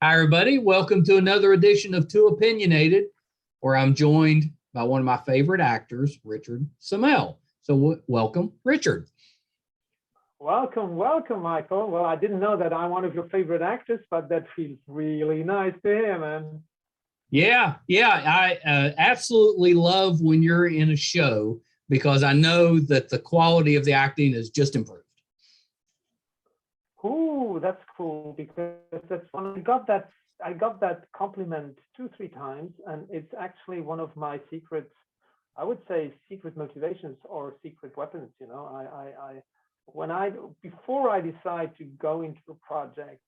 Hi, everybody. Welcome to another edition of Too Opinionated, where I'm joined by one of my favorite actors, Richard Sammel. So welcome, Richard. Welcome, Michael. Well, I didn't know that I'm one of your favorite actors, but that feels really nice to hear, man. Yeah. I absolutely love when you're in a show because I know that the quality of the acting has just improved. Ooh, that's cool because that's one. I got that compliment 2-3 times, and it's actually one of my secret, I would say, secret motivations or secret weapons. You know, before I decide to go into a project,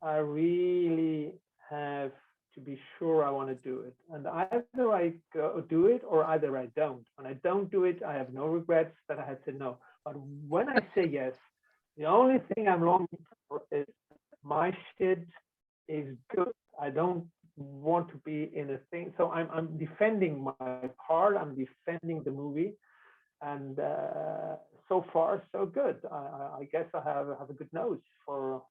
I really have to be sure I want to do it, and either I do it or either I don't. When I don't do it, I have no regrets that I had said no. But when I say yes, the only thing I'm longing for is my shit is good. I don't want to be in a thing. So I'm defending my part. I'm defending the movie, and so far so good. I guess I have a good nose for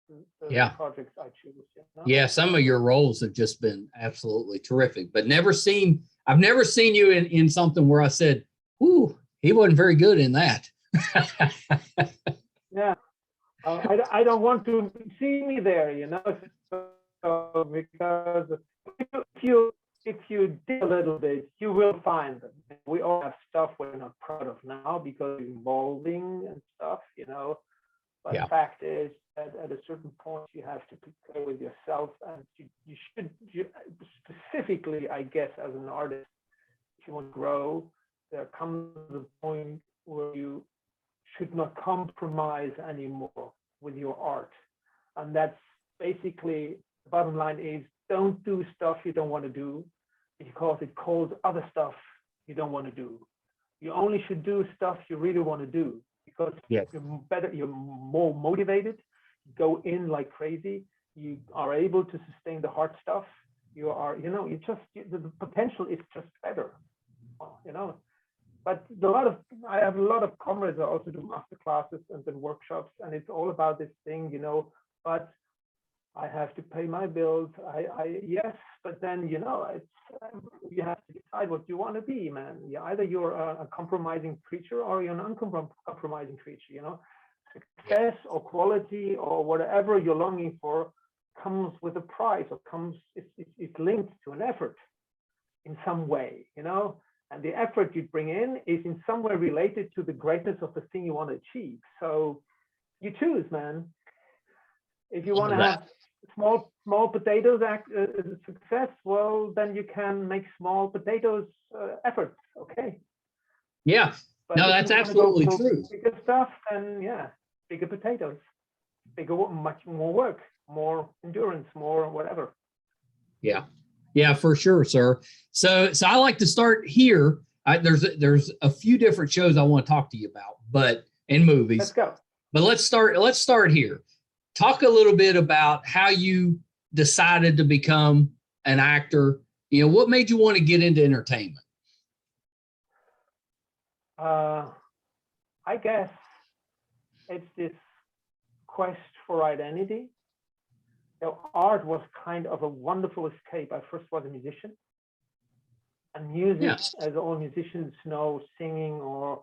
the projects I choose. You know? Yeah, some of your roles have just been absolutely terrific, but I've never seen you in something where I said, "Ooh, he wasn't very good in that." Yeah, I don't want to see me there, you know, so because if you dig a little bit, you will find them. We all have stuff we're not proud of now because it's evolving and stuff, you know. But the fact is that at a certain point you have to be clear with yourself, and you should specifically, I guess, as an artist, if you want to grow, there comes a point where you should not compromise anymore with your art. And that's basically the bottom line is don't do stuff you don't want to do because it calls other stuff you don't want to do. You only should do stuff you really want to do because you're more motivated, go in like crazy, you are able to sustain the hard stuff. You are, you know, the potential is just better, you know. But I have a lot of comrades that also do master classes and then workshops, and it's all about this thing, you know. But I have to pay my bills. Yes, but then you know, you have to decide what you want to be, man. Either you're a compromising creature or you're an uncompromising creature. You know, success or quality or whatever you're longing for comes with a price, or it's linked to an effort in some way, you know. And the effort you bring in is in some way related to the greatness of the thing you want to achieve. So you choose, man. If you want to have small potatoes success, well, then you can make small potatoes efforts. Okay. Yeah. But no, that's absolutely true. Bigger stuff, and bigger potatoes, much more work, more endurance, more whatever. Yeah, for sure, sir. So I like to start here. There's a few different shows I want to talk to you about, but in movies. Let's go. But let's start here. Talk a little bit about how you decided to become an actor. You know, what made you want to get into entertainment? I guess it's this quest for identity. You know, art was kind of a wonderful escape. I first was a musician, and music, as all musicians know, singing or,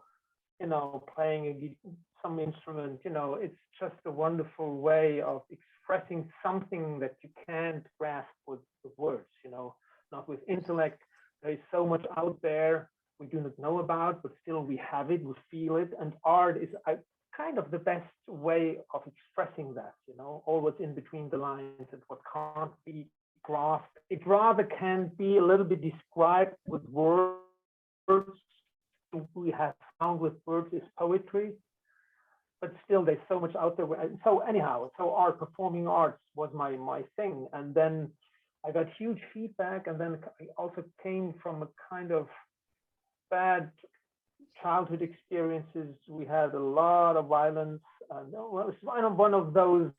you know, playing some instrument, you know, it's just a wonderful way of expressing something that you can't grasp with words, you know, not with intellect. There is so much out there we do not know about, but still we have it, we feel it, and art is kind of the best way of expressing that, you know, all what's in between the lines and what can't be grasped. It rather can be a little bit described with words. We have found with words is poetry, but still there's so much out there. So anyhow, art, performing arts was my thing. And then I got huge feedback, and then I also came from a kind of bad childhood experiences. We had a lot of violence. Well, it's one of those.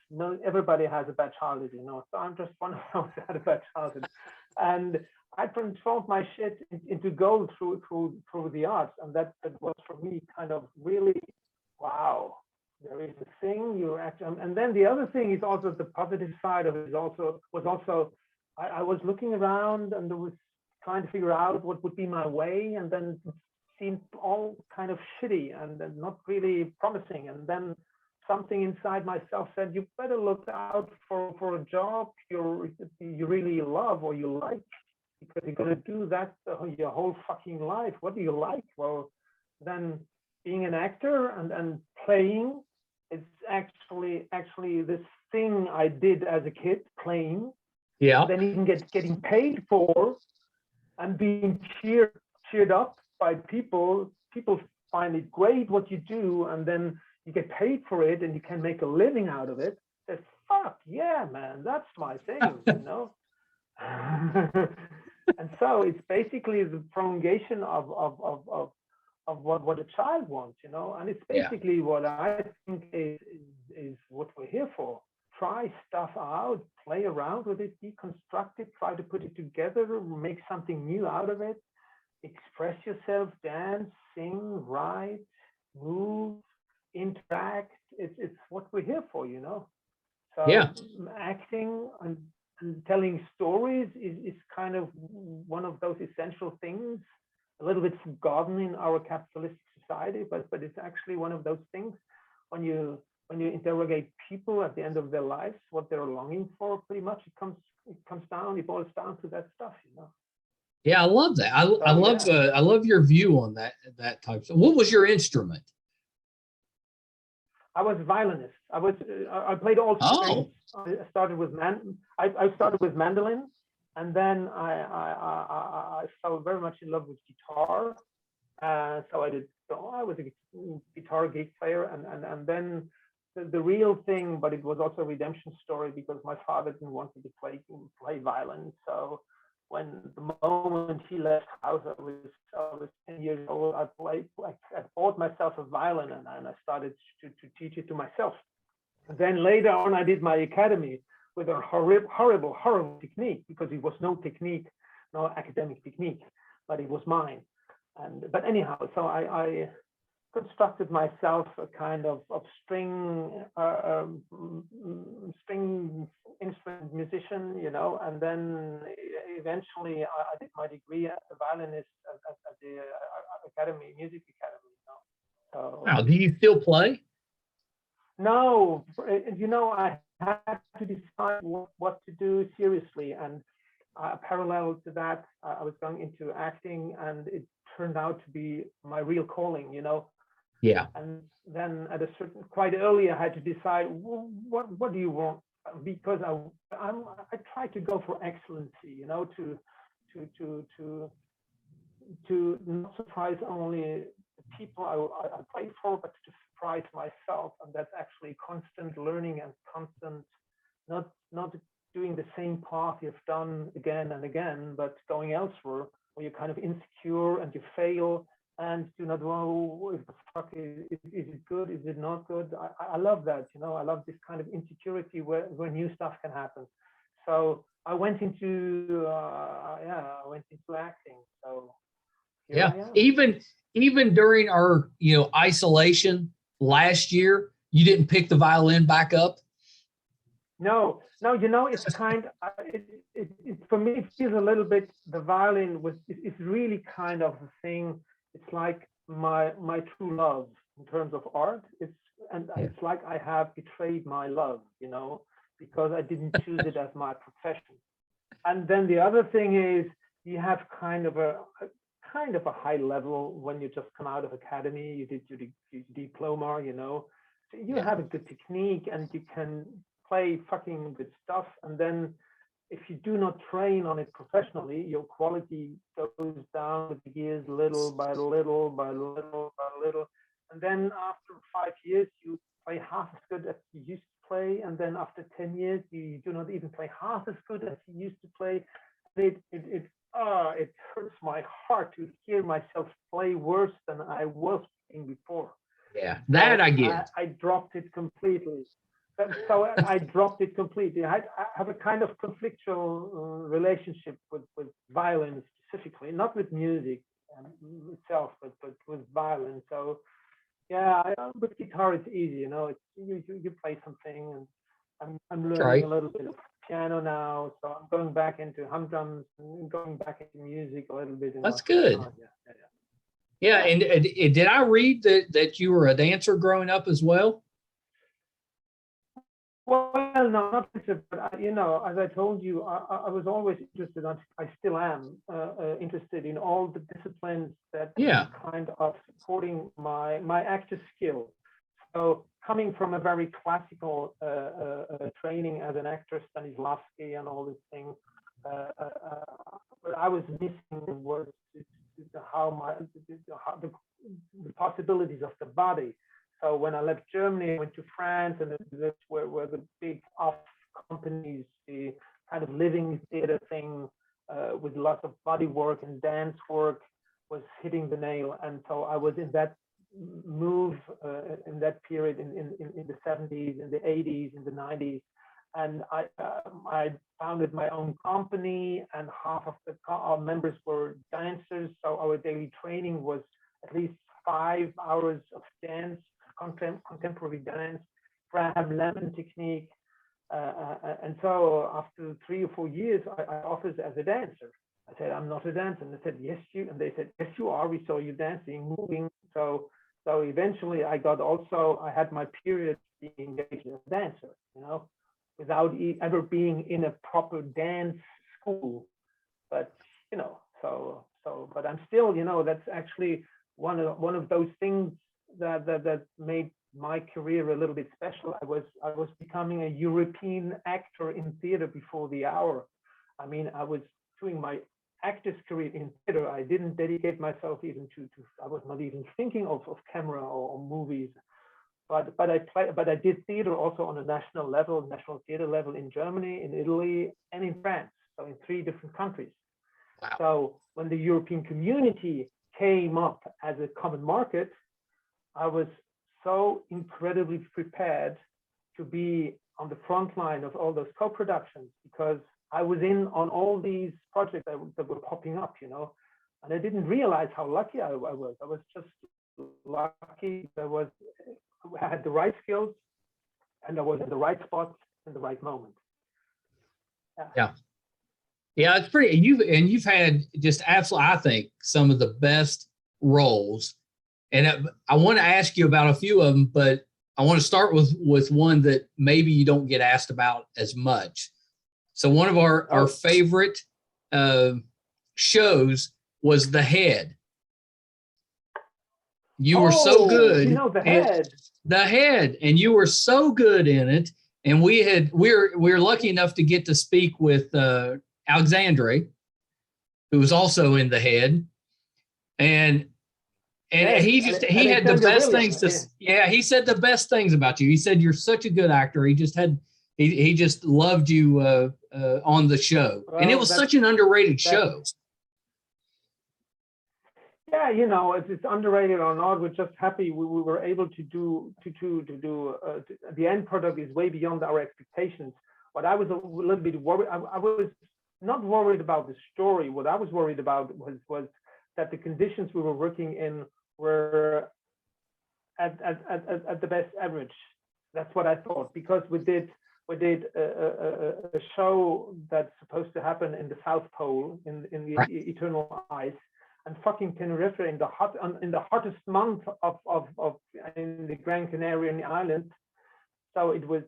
Everybody has a bad childhood, you know. So I'm just one of those that had a bad childhood, and I transformed my shit into gold through the arts, and that was for me kind of really wow. there is a thing you actually, and then the other thing is also the positive side of it is also I was looking around and was trying to figure out what would be my way, and then it seemed all kind of shitty and not really promising. And then something inside myself said, you better look out for a job you really love or you like, because you're going to do that your whole fucking life. What do you like? Well, then being an actor and playing is actually this thing I did as a kid, playing. Yeah. Then even getting paid for and being cheered up by people. People find it great what you do, and then you get paid for it and you can make a living out of it. Say, fuck yeah, man, that's my thing, you know. And so it's basically the prolongation of what a child wants, you know, and it's basically what I think is what we're here for. Try stuff out, play around with it, deconstruct it, try to put it together, make something new out of it, express yourself, dance, sing, write, move, interact. It's what we're here for, you know. So acting and telling stories is kind of one of those essential things, a little bit forgotten in our capitalistic society, but it's actually one of those things. When you interrogate people at the end of their lives, what they're longing for, pretty much it boils down to that stuff, you know. Yeah, I love that. I love your view on that type of stuff. What was your instrument? I was a violinist. I played all strings. I started with mandolin, and then I fell very much in love with guitar. So I was a guitar gig player, and then the real thing, but it was also a redemption story because my father didn't want me to play violin. So when the moment he left house, I was 10 years old. I bought myself a violin and I started to teach it to myself. And then later on, I did my academy with a horrible technique, because it was no technique, no academic technique, but it was mine. But anyhow, so I constructed myself a kind of string instrument musician, you know, and then eventually I did my degree as a violinist at the music academy. You know? So, wow, do you still play? No, you know, I had to decide what to do seriously, and parallel to that, I was going into acting, and it turned out to be my real calling, you know. Yeah. And then at a certain, quite early, I had to decide, well, what do you want? Because I try to go for excellency, you know, to not surprise only the people I play for, but to surprise myself. And that's actually constant learning and constant, not doing the same path you've done again and again, but going elsewhere where you're kind of insecure and you fail and do not know if the fuck is it good, is it not good. I love that, you know. I love this kind of insecurity where new stuff can happen. So I went into acting. So even during our isolation last year, you didn't pick the violin back up. No, you know, it's kind of, it for me, it feels a little bit, the violin is really kind of a thing. It's like my true love in terms of art. It's like I have betrayed my love, you know, because I didn't choose it as my profession. And then the other thing is, you have kind of a high level when you just come out of academy. You did your diploma, you know, so you have a good technique and you can play fucking good stuff. And then if you do not train on it professionally, your quality goes down with the years, little by little by little by little. And then after 5 years, you play half as good as you used to play. And then after 10 years, you do not even play half as good as you used to play. It hurts my heart to hear myself play worse than I was playing before. Yeah, that I get. I dropped it completely. So I dropped it completely. I have a kind of conflictual relationship with violence specifically, not with music itself, but with violence. So Yeah, with guitar it's easy, you know. It's you play something, and I'm That's learning right. a little bit of piano now, so I'm going back into humdrums and going back into music a little bit, you know. That's good. Yeah, yeah, Yeah, yeah. and did I read that you were a dancer growing up as well? Well, no, not Richard, but you know, as I told you, I was always interested. I still am interested in all the disciplines that Yeah, kind of supporting my actor skill. So coming from a very classical training as an actor, Stanislavski and all these things, what I was missing was how how the possibilities of the body. So when I left Germany, I went to France, and that's where the big off companies, the kind of living theater thing with lots of body work and dance work was hitting the nail. And so I was in that move in that period in the 70s, in the 80s, in the 90s. And I founded my own company, and half of our members were dancers. So our daily training was at least 5 hours of dance, contemporary dance, Graham Lemon technique. And so after 3 or 4 years, I offered as a dancer. I said, I'm not a dancer. And they said, yes, you. And they said, yes, you are. We saw you dancing, moving. So eventually I had my period being engaged as a dancer, you know, without ever being in a proper dance school. But, you know, but I'm still, you know, that's actually one of those things that made my career a little bit special. I was becoming a European actor in theater before the hour. I mean, I was doing my actor's career in theater. I didn't dedicate myself even to I was not even thinking of camera or movies. But I did theater also on a national theater level in Germany, in Italy, and in France. So in 3 different countries. wow. So when the European community came up as a common market, I was so incredibly prepared to be on the front line of all those co-productions, because I was in on all these projects that were popping up, you know, and I didn't realize how lucky I was. I was just lucky. I had the right skills, and I was in the right spot in the right moment. Yeah. Yeah. Yeah, it's pretty. You've had just absolutely, I think, some of the best roles. And I want to ask you about a few of them, but I want to start with one that maybe you don't get asked about as much. So one of our favorite shows was The Head. You were so good. You know, The Head. The Head, and you were so good in it. And we're lucky enough to get to speak with Alexandre, who was also in The Head, and Yes, he had the best things to. Yeah, he said the best things about you. He said you're such a good actor. He just loved you on the show, and it was such an underrated show. Yeah, you know, if it's underrated or not, we're just happy we were able to do the end product is way beyond our expectations. But I was a little bit worried. I was not worried about the story. What I was worried about was that the conditions we were working in were at the best average. That's what I thought, because we did a show that's supposed to happen in the South Pole in the eternal ice, and fucking Tenerife in the hottest month of in the Gran Canarian islands. So it was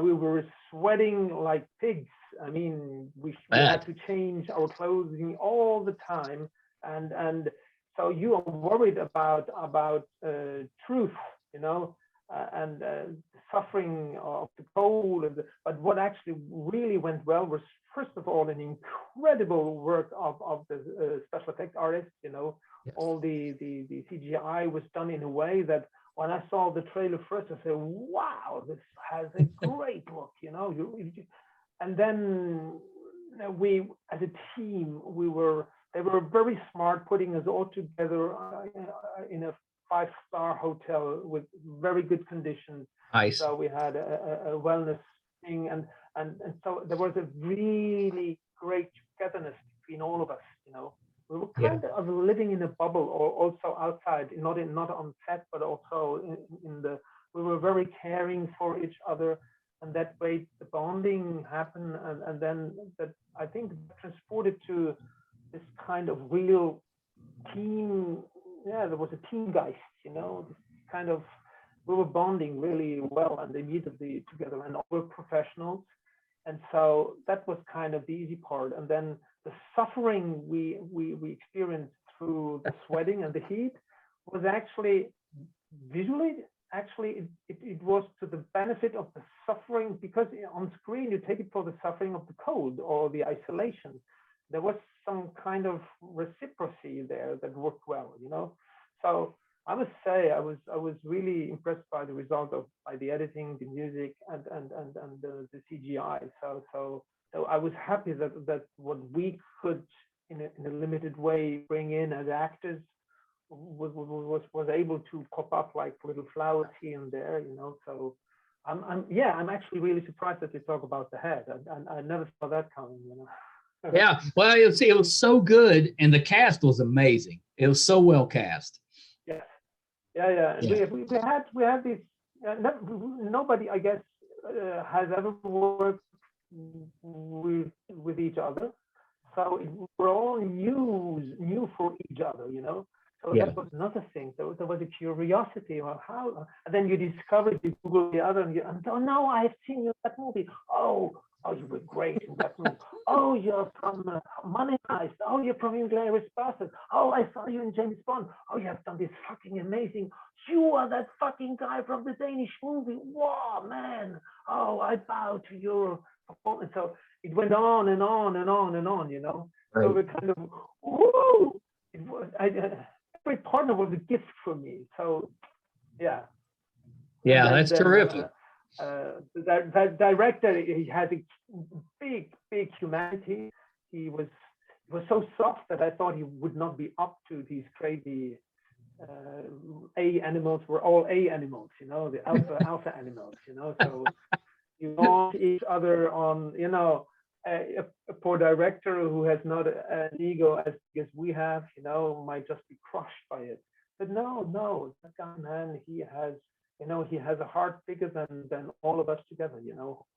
we were sweating like pigs. I mean, we had to change our clothing all the time, and so you are worried about truth, you know, and suffering of the cold. But what actually really went well was, first of all, an incredible work of the special effect artists. You know, yes. All the CGI was done in a way that when I saw the trailer first, I said, "Wow, this has a great look." You know, and then we, as a team, they were very smart, putting us all together in a 5-star hotel with very good conditions. Nice. So we had a wellness thing, and so there was a really great togetherness between all of us, you know. We were Yeah. kind of living in a bubble, or also outside, not on set, but also in the. We were very caring for each other, and that way the bonding happened, and then that I think transported to this kind of real team. Yeah, there was a team geist, this kind of. We were bonding really well and immediately together, and all were professionals. And so that was kind of the easy part. And then the suffering we experienced through the sweating and the heat was actually visually, actually, it was to the benefit of the suffering, because on screen you take it for the suffering of the cold or the isolation. There was some kind of reciprocity there that worked well, So I must say I was really impressed by the result by the editing, the music, and the CGI. So I was happy that what we could in a limited way bring in as actors was able to pop up like little flowers here and there, So I'm actually really surprised that you talk about the head. I never saw that coming, Yeah, well, it was so good, and the cast was amazing. It was so well cast. Yes. Yeah. And Yeah. we had these. Nobody, I guess, has ever worked with each other, so we're all new for each other, So Yeah. that was another thing. There was a curiosity about how, and then you discovered, you Google the other, and oh no, I've seen you in that movie. Oh, you were great in that movie. Oh, you're from Money Heist. Oh, you're from Inglourious Basterds. Oh, I saw you in James Bond. Oh, you have done this fucking amazing. You are that fucking guy from the Danish movie. Wow, man. Oh, I bow to your performance. So it went on and on and on and on, Right. So it kind of, whoa. It was, every partner was a gift for me. So, yeah. Yeah, that's terrific. The director, he had a big humanity. He was so soft that I thought he would not be up to these crazy A animals. We're all A animals, the alpha animals, So you want each other on, a poor director who has not an ego as big as we have, might just be crushed by it. But no, that guy, man, he has a heart bigger than all of us together,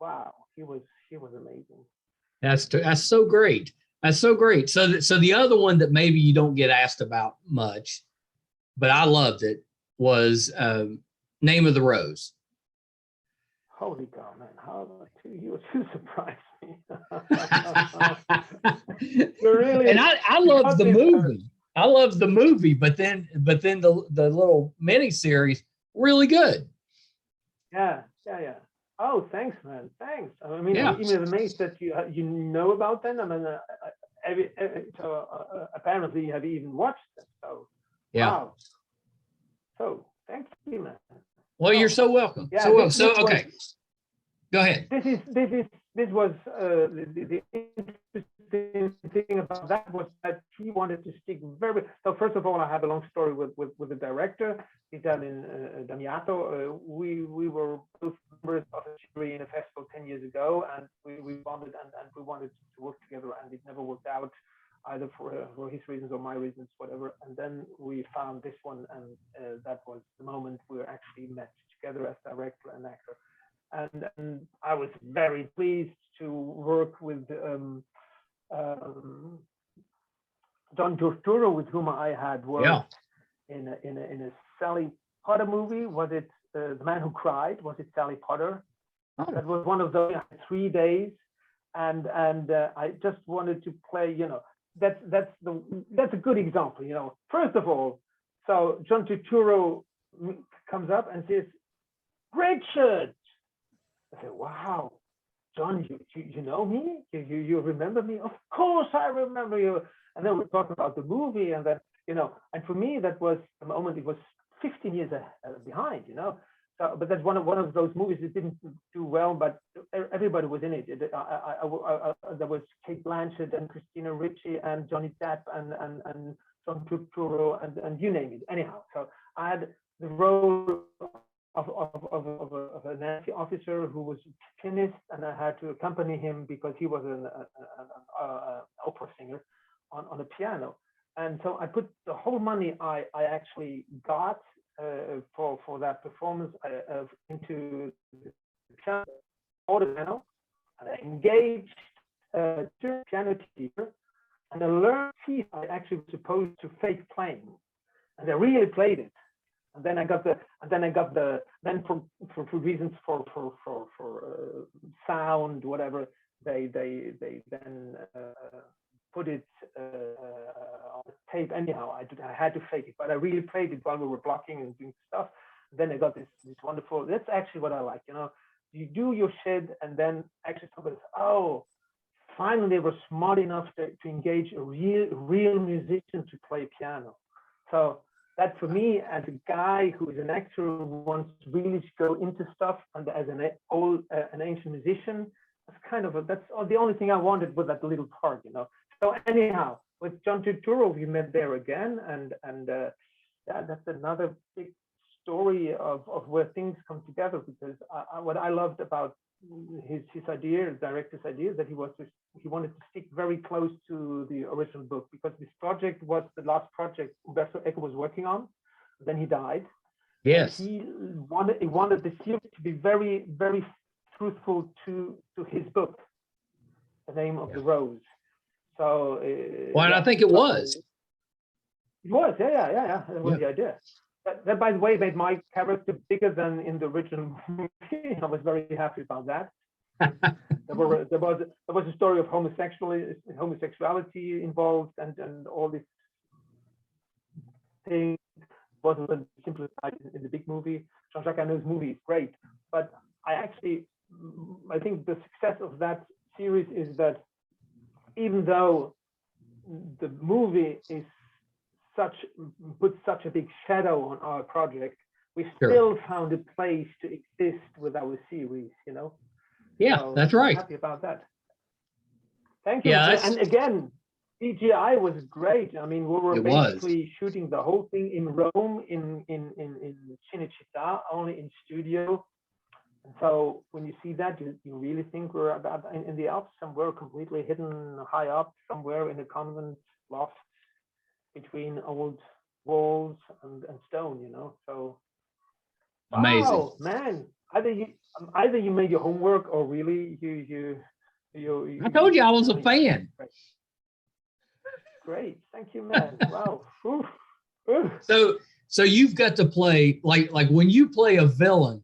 Wow, he was amazing. That's so great. That's so great. So the other one that maybe you don't get asked about much, but I loved it, was Name of the Rose. Holy cow, man! You surprised me. You're really. And I loved the movie. I loved the movie, but then the little mini series really good. Yeah. Oh, thanks, man. Thanks. I mean, Yeah. I'm even amazed that you know about them. I mean, apparently you have even watched them. So Yeah. Wow. So thank you, man. Well, you're so welcome. Yeah, so okay. Go ahead. This was the interesting thing about that was that he wanted to stick very. So first of all, I have a long story with the director. He's done in Damiato. We were both members of a jury in a festival 10 years ago, and we bonded and we wanted to work together, and it never worked out either for his reasons or my reasons, whatever. And then we found this one, and that was the moment we actually met together as director and actor. And I was very pleased to work with John Turturro, with whom I had worked in a Sally Potter movie. Was it The Man Who Cried? Was it Sally Potter? Oh. That was one of those 3 days, and I just wanted to play. That's a good example. First of all, so John Turturro comes up and says, "Richard." I said, "Wow, John, you know me? You remember me?" "Of course I remember you." And then we talked about the movie, and then, and for me, that was the moment. It was 15 years behind, So, but that's one of those movies that didn't do well, but everybody was in it. There was Kate Blanchett and Christina Ricci and Johnny Depp and John Turturro and you name it. Anyhow, so I had the role of a Nazi officer who was a pianist, and I had to accompany him because he was an opera singer on the piano. And so I put the whole money I actually got for that performance into the piano, piano, and I engaged a piano teacher, and I learned piece I actually was supposed to fake playing, and I really played it. And then I got then for reasons for sound, whatever, they then put it on tape. Anyhow, I had to fake it, but I really played it while we were blocking and doing stuff. Then I got this wonderful. That's actually what I like. You do your shit, and then actually somebody says, "Oh, finally they were smart enough to engage a real musician to play piano." So that for me, as a guy who is an actor who wants to really go into stuff, and as an ancient musician, that's the only thing I wanted with that little part. So anyhow, with John Turturro, we met there again, and yeah, that's another big story of where things come together, because what I loved about his director's idea, that he wanted to stick very close to the original book, because this project was the last project Umberto Eco was working on. Then he died. Yes. And he wanted the series to be very, very truthful to his book, The Name of the Rose. So well, and I think it was. It was, yeah. That was the idea. That, by the way, made my character bigger than in the original movie. I was very happy about that. there was a story of homosexuality involved, and all these things. Wasn't simplified in the big movie. Jean-Jacques Hano's movie is great, but I think the success of that series is that even though the movie is puts such a big shadow on our project, we still found a place to exist with our series, Yeah, so that's right. I'm happy about that. Thank you. Yeah, and again, CGI was great. I mean, we were basically shooting the whole thing in Rome, in Cinecittà, only in studio. And so when you see that, you really think we're in the Alps somewhere, completely hidden high up somewhere in a convent loft between old walls and stone, So amazing. Wow, man! Either you made your homework, or really you I told you I was a fan. Great, thank you, man. Wow. So you've got to play like when you play a villain,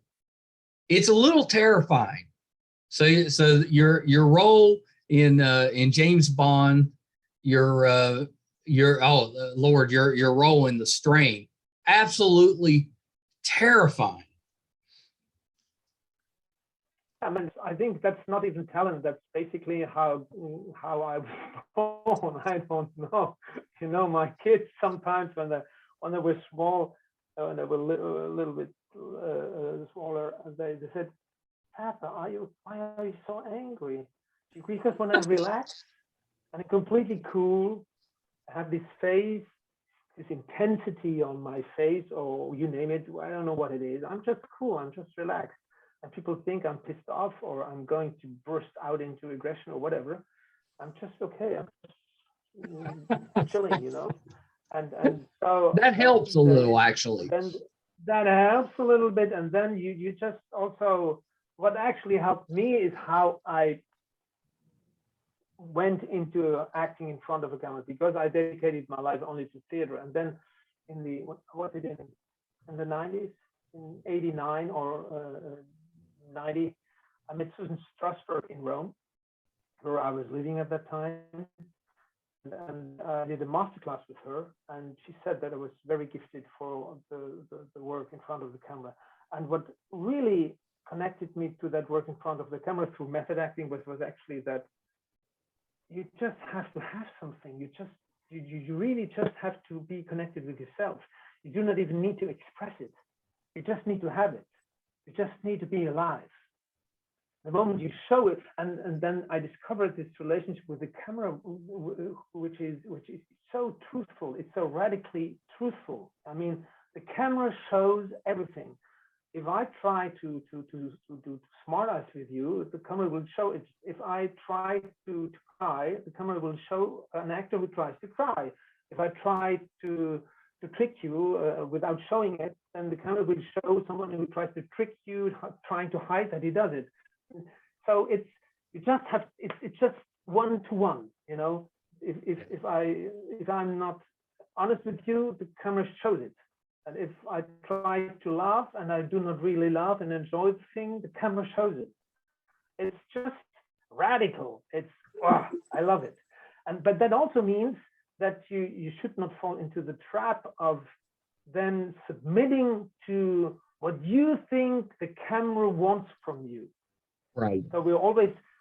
it's a little terrifying. So your role in James Bond, your Lord, your role in The Strain, absolutely terrifying. I mean, I think that's not even talent. That's basically how I was born. I don't know. My kids sometimes when they were small, when they were a little bit smaller, they said, "Papa, why are you so angry?" Because when I relax and I'm completely cool, I have this face, this intensity on my face, or you name it. I don't know what it is. I'm just cool. I'm just relaxed. And people think I'm pissed off or I'm going to burst out into aggression or whatever. I'm just okay. I'm just chilling, And so that helps a little, actually. And that helps a little bit. And then you just also, what actually helped me is how I went into acting in front of a camera, because I dedicated my life only to theater. And then in the in the 90s, in 89 or 90, I met Susan Strasberg in Rome, where I was living at that time, and I did a masterclass with her, and she said that I was very gifted for the work in front of the camera. And what really connected me to that work in front of the camera through method acting was actually that you just have to have something. You really just have to be connected with yourself. You do not even need to express it. You just need to have it. You just need to be alive. The moment you show it, and then I discovered this relationship with the camera, which is so truthful. It's so radically truthful. I mean, the camera shows everything. If I try to do smart eyes with you, the camera will show it. If I try to cry, the camera will show an actor who tries to cry. If I try to trick you without showing it, then the camera will show someone who tries to trick you, trying to hide that he does it. So it's just one to one, you know. If I'm not honest with you, the camera shows it. And if I try to laugh and I do not really laugh and enjoy the thing, the camera shows it. It's just radical. I love it. But that also means that you should not fall into the trap of then submitting to what you think the camera wants from you. Right. So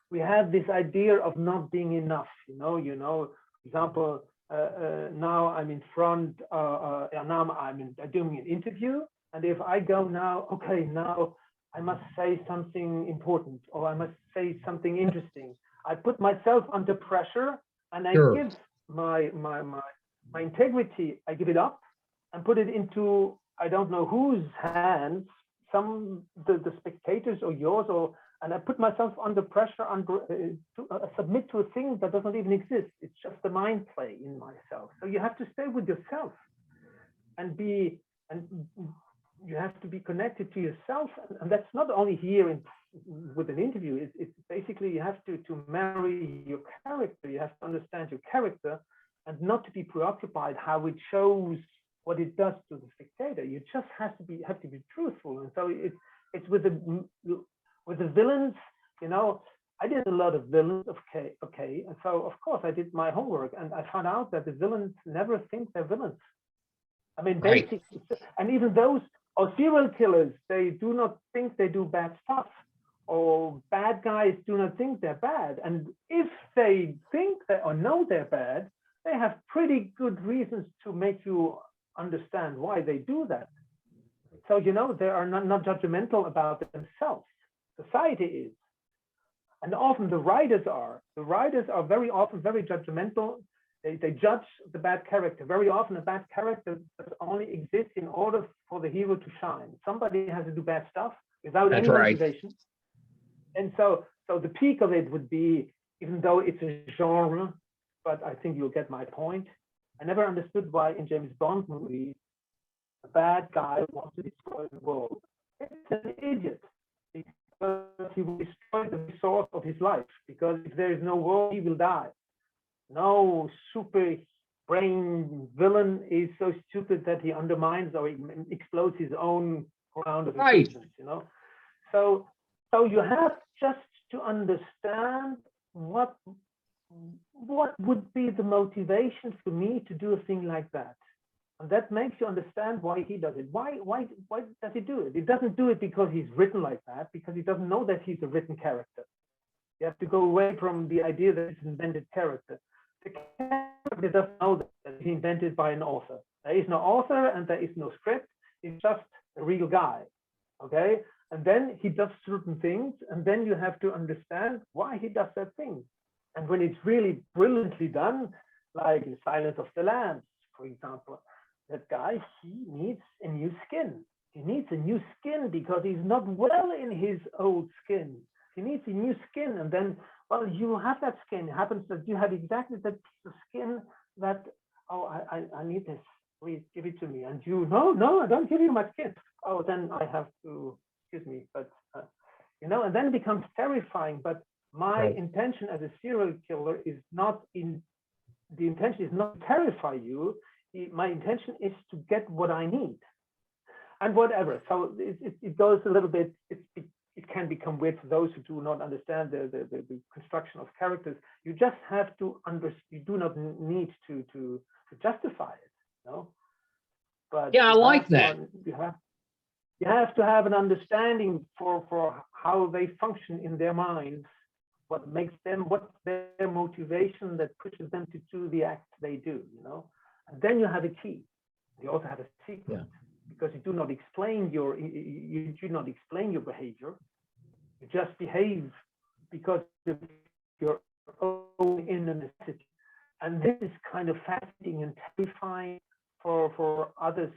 we have this idea of not being enough, you know, for example, now I'm in front, now I'm doing an interview. And if I go now, okay, now I must say something important, or I must say something interesting. I put myself under pressure, and I give my integrity, I give it up and put it into, I don't know whose hands, the spectators or yours, and I put myself under pressure to submit to a thing that doesn't even exist. It's just a mind play in myself. So you have to stay with yourself and you have to be connected to yourself. And that's not only here with an interview. It's basically you have to marry your character. You have to understand your character and not to be preoccupied how it shows what it does to the spectator. You just have to be truthful. And so it's with the villains, you know, I did a lot of villains, okay. And so of course I did my homework and I found out that the villains never think they're villains. I mean, basically, and even those or serial killers, they do not think they do bad stuff, or bad guys do not think they're bad. And if they think or know they're bad, they have pretty good reasons to make you understand why they do that. So, you know, they are not judgmental about themselves. Society is. And often the writers are. The writers are very often very judgmental. They judge the bad character. Very often a bad character does only exist in order for the hero to shine. Somebody has to do bad stuff without any motivation. And so the peak of it would be, even though it's a genre, but I think you'll get my point. I never understood why in James Bond movies, a bad guy wants to destroy the world. It's an idiot. Because he will destroy the resource of his life. Because if there is no war, he will die. No super brain villain is so stupid that he undermines or explodes his own ground of existence. You know, so you have just to understand what would be the motivation for me to do a thing like that. And that makes you understand why he does it. Why does he do it? He doesn't do it because he's written like that, because he doesn't know that he's a written character. You have to go away from the idea that it's an invented character. The character doesn't know that he's invented by an author. There is no author and there is no script. He's just a real guy. Okay? And then he does certain things, and then you have to understand why he does that thing. And when it's really brilliantly done, like in Silence of the Lambs, for example, that guy, he needs a new skin. He needs a new skin because he's not well in his old skin. He needs a new skin. And then, well, you have that skin. It happens that you have exactly that piece of skin that, oh, I need this. Please give it to me. And you, no, I don't give you my skin. Oh, then I have to, excuse me, but, you know, and then it becomes terrifying. But my intention as a serial killer is not the intention is not to terrify you. My intention is to get what I need, and whatever. So it goes a little bit. It can become weird for those who do not understand the construction of characters. You just have to understand. You do not need to justify it. No, but yeah, I like that. You have to have an understanding for how they function in their minds. What makes them? What's their motivation that pushes them to do the acts they do? You know. And then you have a key. You also have a secret, because you do not explain your behavior. You just behave because of your own inner necessity. And this is kind of fascinating and terrifying for others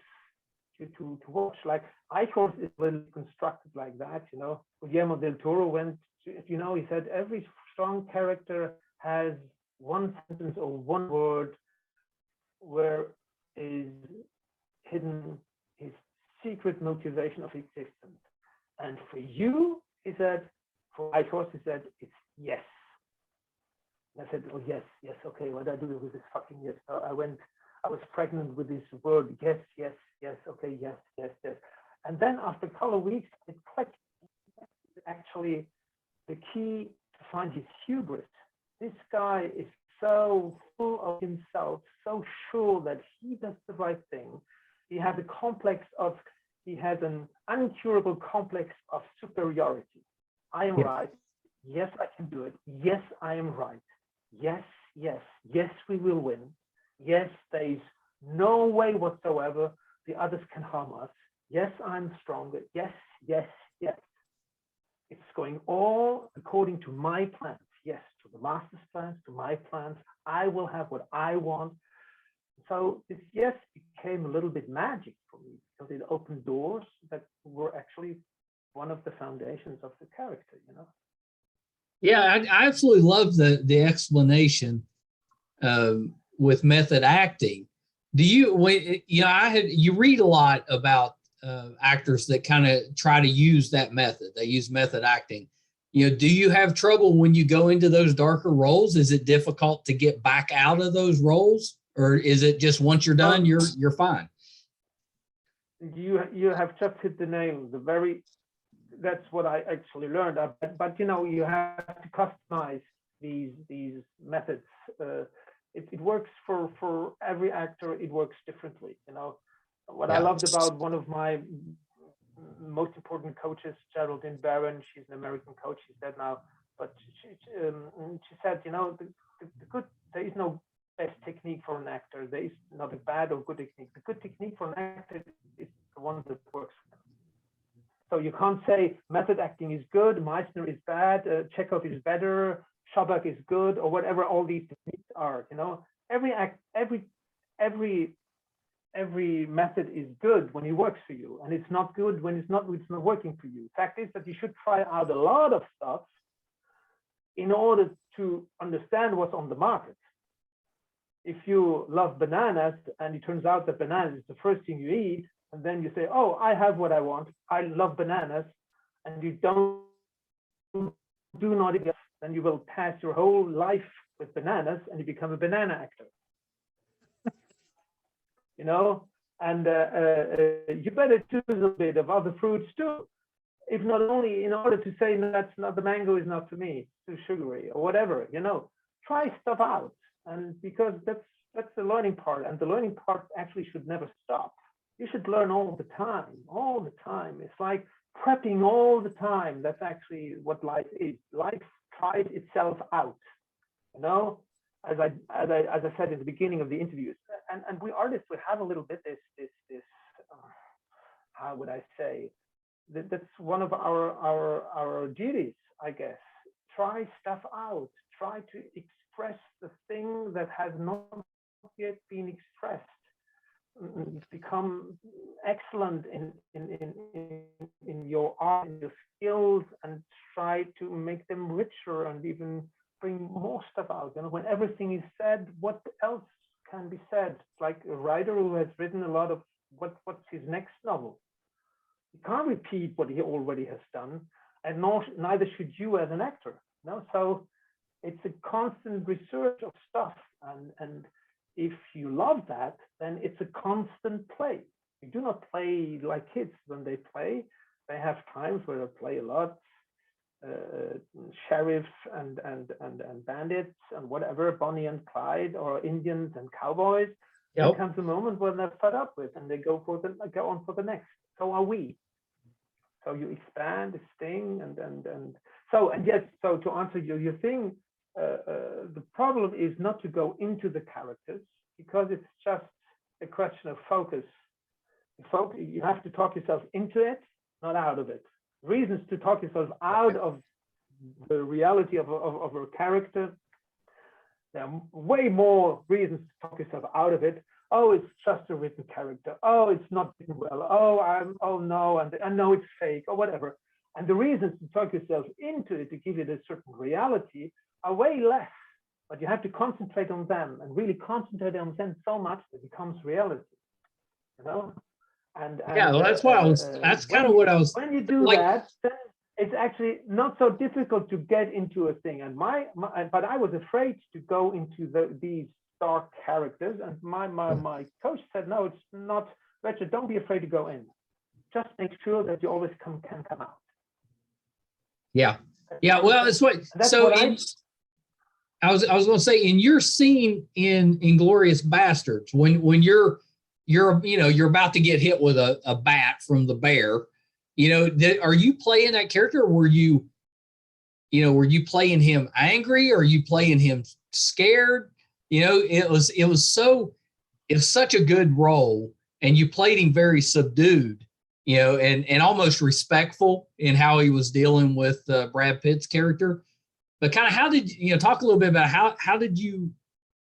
to watch. Like Eichhorst is well constructed like that. You know, Guillermo del Toro went. You know, he said every strong character has one sentence or one word where is hidden his secret motivation of existence. And for you, he said, for White Horse, he said, it's yes. And I said, oh, yes, yes, okay, what do I do with this fucking yes? So I was pregnant with this word, yes, yes, yes, okay, yes, yes, yes. And then after a couple of weeks, it clicked. Actually, the key to find his hubris. This guy is so full of himself, so sure that he does the right thing. He has an uncurable complex of superiority. I am right. Yes, I can do it. Yes, I am right. Yes, yes, yes, we will win. Yes, there is no way whatsoever the others can harm us. Yes, I'm stronger. Yes, yes, yes. It's going all according to my plans. Yes, to the master's plans, to my plans. I will have what I want. So this yes became a little bit magic for me because it opened doors that were actually one of the foundations of the character, you know? Yeah, I absolutely love the explanation with method acting. Do you, you read a lot about actors that kind of try to use that method. They use method acting. Do you have trouble when you go into those darker roles? Is it difficult to get back out of those roles, or is it just once you're done, you're fine? You have just hit the nail. That's what I actually learned. But you have to customize these methods. It works for every actor. It works differently. What I loved about one of my most important coaches, Geraldine Barron. She's an American coach. She's dead now, but she said, there is no best technique for an actor. There is not a bad or good technique. The good technique for an actor is the one that works for them. So you can't say method acting is good, Meissner is bad, Chekhov is better, Schabak is good, or whatever all these techniques are. Every method is good when it works for you, and it's not good when it's not working for you. Fact is that you should try out a lot of stuff in order to understand what's on the market. If you love bananas and it turns out that bananas is the first thing you eat, and then you say, oh, I have what I want, I love bananas, and you do not eat, then you will pass your whole life with bananas and you become a banana actor. And you better choose a bit of other fruits too. If not only in order to say that's not, the mango is not for me, too sugary or whatever, try stuff out. And because that's the learning part, and the learning part actually should never stop. You should learn all the time. It's like prepping all the time. That's actually what life is. Life tries itself out, as I said in the beginning of the interviews. And we artists, we have a little bit this how would I say, that's one of our duties, I guess. Try stuff out. Try to express the thing that has not yet been expressed. Become excellent in your art, in your skills, and try to make them richer and even bring more stuff out. When everything is said, what else can be said? Like a writer who has written a lot of what's his next novel. He can't repeat what he already has done, and neither should you as an actor. So it's a constant research of stuff, and if you love that, then it's a constant play. You do not play like kids when they play. They have times where they play a lot, sheriffs and bandits and whatever, Bonnie and Clyde, or Indians and cowboys. Yep. There comes a moment when they're fed up with, and they go on for the next. So are we. So you expand the sting, and so to answer your thing, the problem is not to go into the characters, because it's just a question of focus. You have to talk yourself into it, not out of it. Reasons to talk yourself out of the reality of a character. There are way more reasons to talk yourself out of it. Oh, it's just a written character. Oh, it's not written well. Oh no, and I know it's fake, or whatever. And the reasons to talk yourself into it, to give it a certain reality, are way less. but you have to concentrate on them and really concentrate on them so much that it becomes reality, you know. And Yeah, well, that's what I was. That's kind of what I was. When you do like, that, then it's actually not so difficult to get into a thing. And but I was afraid to go into these dark characters, and my coach said, no, it's not, Richard, don't be afraid to go in. Just make sure that you always can come out. Yeah, yeah. Well, that's what. That's So what I was going to say, in your scene in Inglorious Bastards, when you're you're about to get hit with a bat from the bear, are you playing that character? Or were you playing him angry? Or are you playing him scared? It was such a good role, and you played him very subdued, and almost respectful in how he was dealing with Brad Pitt's character. But kind of how did talk a little bit about how did you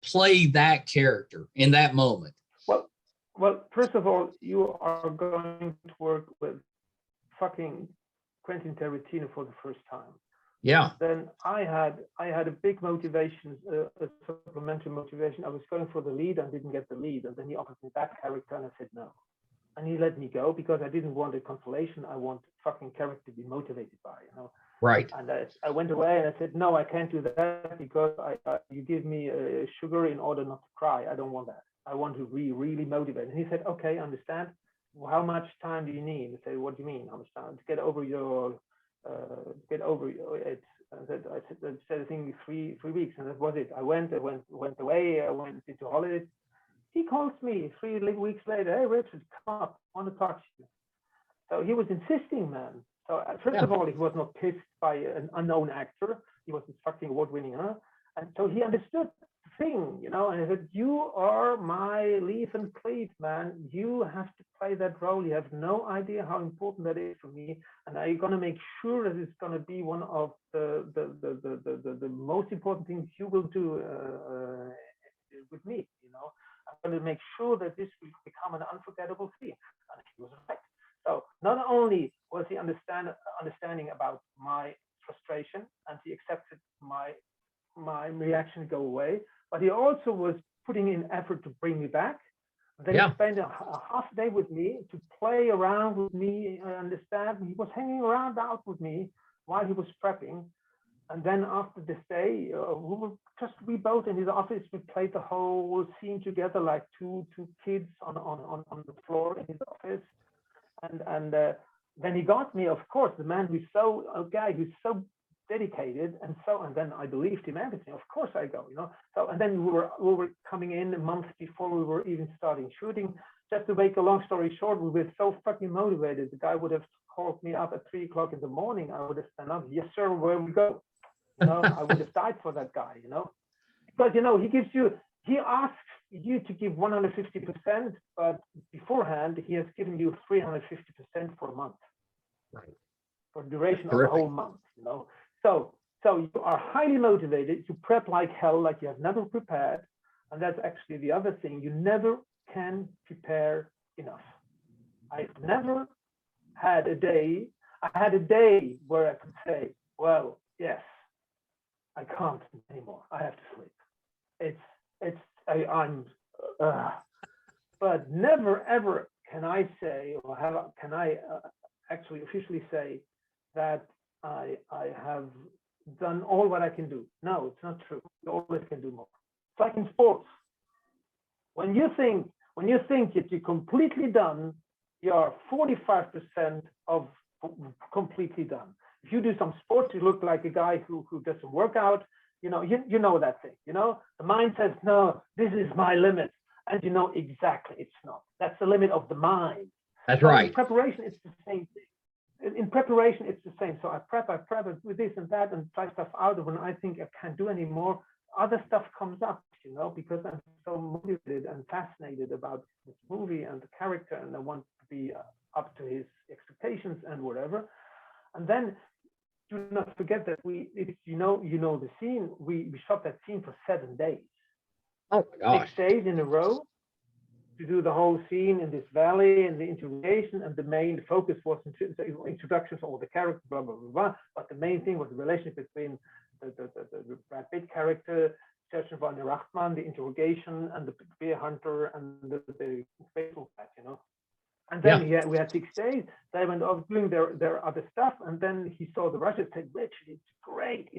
play that character in that moment? Well, first of all, you are going to work with fucking Quentin Tarantino for the first time. Yeah. Then I had a big motivation, a supplementary motivation. I was going for the lead and didn't get the lead, and then he offered me that character, and I said no. And he let me go because I didn't want a consolation. I want fucking character to be motivated by, Right. And I went away and I said, no, I can't do that because you give me sugar in order not to cry. I don't want that. I want to be really motivated. And he said, okay, I understand. Well, how much time do you need? I said, what do you mean? How much time? To get over it. I said, I think 3 weeks, and that was it. I went away. I went into holidays. He calls me 3 weeks later. Hey, Richard, come up. I want to talk to you. So he was insisting, man. So first of all, he was not pissed by an unknown actor. He was a fucking award-winning, and so he understood the thing, and I said, you are my leaf and cleave, man. You have to play that role. You have no idea how important that is for me, and I'm gonna make sure that it's gonna be one of the most important things you will do with me. I'm gonna make sure that this will become an unforgettable scene. And he was right. So not only was he understanding about my frustration, and he accepted my reaction to go away, but he also was putting in effort to bring me back. Then he spent a half day with me to play around with me. I understand he was hanging around out with me while he was prepping. And then after this day, we both in his office, we played the whole scene together like two kids on the floor in his office. And then he got me, of course, the man who's a guy who's so dedicated, and then I believed him everything. Of course I go, So and then we were coming in a month before we were even starting shooting. Just to make a long story short, we were so fucking motivated. The guy would have called me up at 3 o'clock in the morning. I would have stand up, yes sir, where we go. I would have died for that guy, because he asks you to give 150%, but beforehand he has given you 350% for a month, right? For the duration of the whole month, So you are highly motivated. You prep like hell, like you have never prepared, and that's actually the other thing. You never can prepare enough. I never had a day. I had a day where I could say, well, yes, I can't anymore. I have to sleep. But never ever can I say, or can I actually officially say that I have done all what I can do. No, it's not true. You always can do more. It's like in sports. When you think that you're completely done, you are 45% of completely done. If you do some sports, you look like a guy who does some workout. You know that thing. The mind says, no, this is my limit, and exactly it's not. That's the limit of the mind. That's right. In preparation, it's the same thing. In preparation, it's the same. So I prep with this and that, and try stuff out. When I think I can't do anymore, other stuff comes up. Because I'm so motivated and fascinated about this movie and the character, and I want to be up to his expectations and whatever. And then do not forget that the scene, we shot that scene for 7 days. Oh my gosh. 6 days in a row to do the whole scene in this valley and the interrogation, and the main focus was introductions of all the characters, blah, blah, blah, blah. But the main thing was the relationship between the Brad Pitt character, Sergeant von der Rachtmann, the interrogation, and the bear hunter, and the faithful cat, you know. And then we had 6 days. They went off doing their other stuff, and then he saw the Russians said, "Richard, it's great,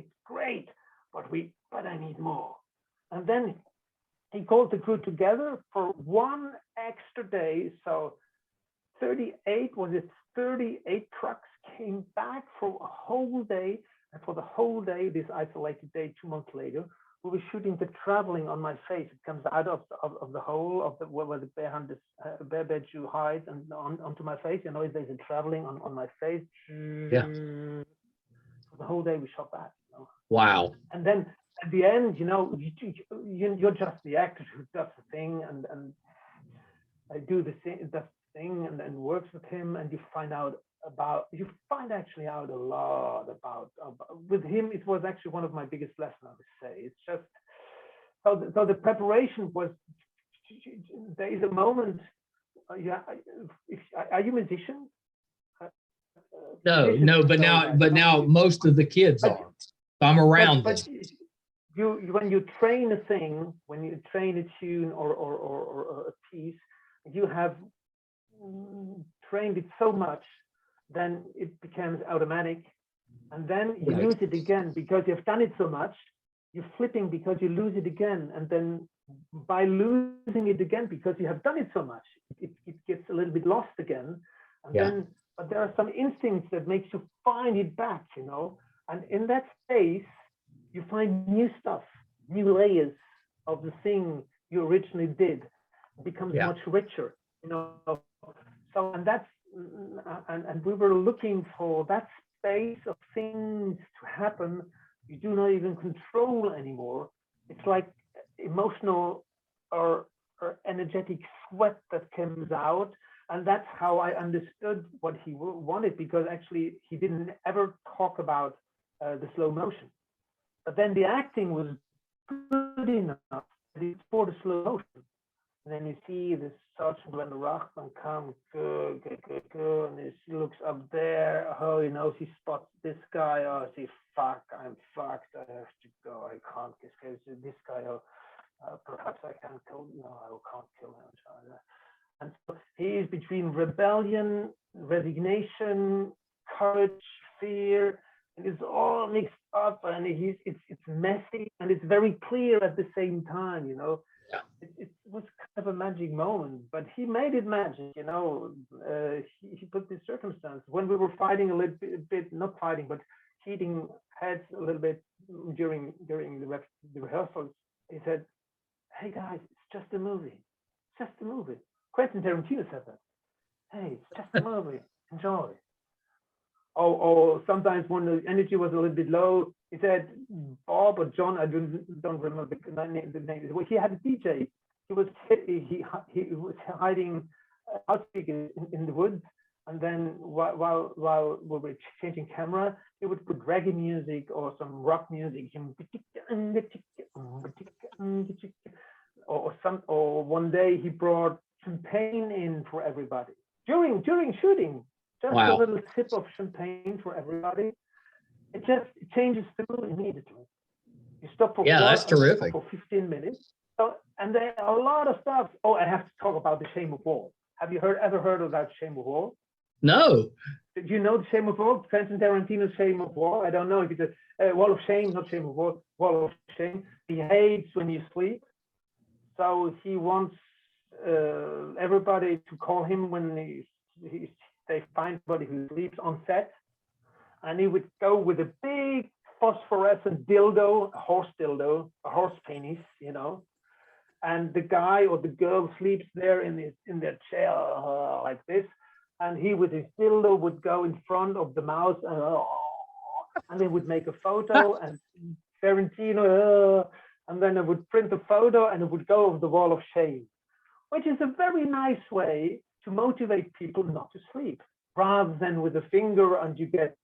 but I need more." And then he called the crew together for 1 extra day. So 38 trucks came back for a whole day, and for the whole day, this isolated day, 2 months later, we were shooting the traveling on my face. It comes out of the hole of the where the bear hunters bear chew hides and onto my face. You know, there's a traveling on my face. Yeah. For the whole day we shot that. You know? Wow. And then at the end, you know, you're just the actor who does the thing and I do the thing and works with him, and you find actually out a lot about with him. It was actually one of my biggest lessons, I would say. It's just so the preparation was. There is a moment. Are you a musician? No, but now most of the kids are. I'm around but them. You when you train a thing, when you train a tune or a piece, you have trained it so much, then it becomes automatic, and then you lose it again because you've done it so much. You're flipping because you lose it again, and then by losing it again because you have done it so much, it gets a little bit lost again, and then. But there are some instincts that makes you find it back, you know, and in that space you find new stuff, new layers of the thing you originally did. It becomes much richer, you know. So and we were looking for that space of things to happen you do not even control anymore. It's like emotional or energetic sweat that comes out, and that's how I understood what he wanted, because actually he didn't ever talk about the slow motion, but then the acting was good enough for the slow motion. And then you see this Sergeant Van der Rachtman come, and he looks up there. Oh, you know, she spots this guy. Oh, she fuck, I'm fucked. I have to go. I can't escape this guy. Oh, perhaps I can kill. No, I can't kill him. And so he is between rebellion, resignation, courage, fear, and it's all mixed up. And it's messy, and it's very clear at the same time. You know. Yeah. It was kind of a magic moment, but he made it magic, you know. He put this circumstance when we were fighting a little bit, not fighting, but heating heads a little bit during the rehearsals. He said, "Hey guys, it's just a movie. It's just a movie." Quentin Tarantino said that. "Hey, it's just a movie. Enjoy." Or sometimes when the energy was a little bit low, he said, Bob or John, I don't remember the name. Well, he had a DJ. He was hiding loudspeakers in the woods, and then while we were changing camera, he would put reggae music or some rock music, or one day he brought champagne in for everybody during shooting. Just a little sip of champagne for everybody. It changes the mood immediately. You stop for that's terrific. For 15 minutes. So, and there are a lot of stuff. Oh, I have to talk about The Shame of War. Have you ever heard of that Shame of War? No. Did you know The Shame of War? Quentin Tarantino's Shame of War? I don't know if it's a Wall of Shame, not Shame of War, Wall of Shame. He hates when you sleep. So he wants everybody to call him when they find somebody who sleeps on set, and he would go with a big phosphorescent dildo, a horse penis, you know, and the guy or the girl sleeps there in their chair like this, and he with his dildo would go in front of the mouse and they would make a photo and Tarantino and then I would print the photo and it would go over the wall of shame, which is a very nice way to motivate people not to sleep, rather than with a finger and you get